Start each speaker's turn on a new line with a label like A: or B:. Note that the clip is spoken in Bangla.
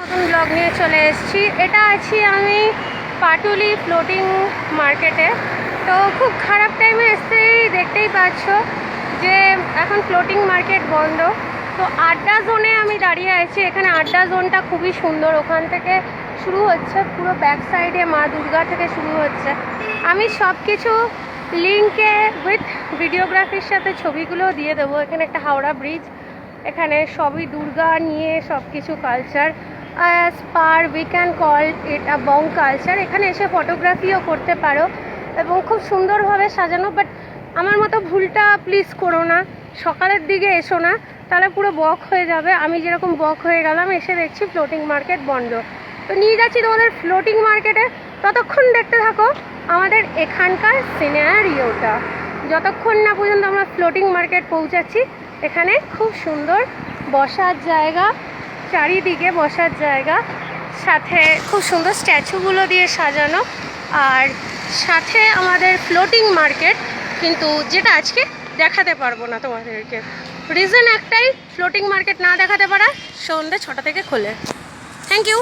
A: নতুন ব্লগ নিয়ে চলে এসেছি। এটা আছি আমি পাটুলি ফ্লোটিং মার্কেটে। তো খুব খারাপ টাইমে এসেই দেখতেই পাচ্ছ যে এখন ফ্লোটিং মার্কেট বন্ধ। তো আড্ডা জোনে আমি দাঁড়িয়ে আছি। এখানে আড্ডা জোনটা খুবই সুন্দর, ওখান থেকে শুরু হচ্ছে, পুরো ব্যাক সাইডে মা দুর্গা থেকে শুরু হচ্ছে। আমি সব কিছু লিঙ্কে উইথ ভিডিওগ্রাফির সাথে ছবিগুলো দিয়ে দেবো। এখানে একটা হাওড়া ব্রিজ, এখানে সবই দুর্গা নিয়ে সব কিছু culture, as per we can call it a Bong culture. এখানে এসে ফটোগ্রাফিও করতে পারো এবং খুব সুন্দরভাবে সাজানো। বাট আমার মতো ভুলটা প্লিজ করো না, সকালের দিকে এসো না, তাহলে পুরো বক হয়ে যাবে। আমি যেরকম বক হয়ে গেলাম, এসে দেখছি ফ্লোটিং মার্কেট বন্ধ। তো নিয়ে যাচ্ছি তোমাদের ফ্লোটিং মার্কেটে, ততক্ষণ দেখতে থাকো আমাদের এখানকার সিনারিওটা। যতক্ষণ না পর্যন্ত আমরা ফ্লোটিং মার্কেট পৌঁছাচ্ছি, এখানে খুব সুন্দর বসার জায়গা, চারিদিকে বসার জায়গা, সাথে খুব সুন্দর স্ট্যাচুগুলো দিয়ে সাজানো, আর সাথে আমাদের ফ্লোটিং মার্কেট, কিন্তু যেটা আজকে দেখাতে পারবো না তোমাদেরকে। রিজন একটাই, ফ্লোটিং মার্কেট না দেখাতে পারা, সন্ধ্যে 6টা থেকে খোলে। Thank you.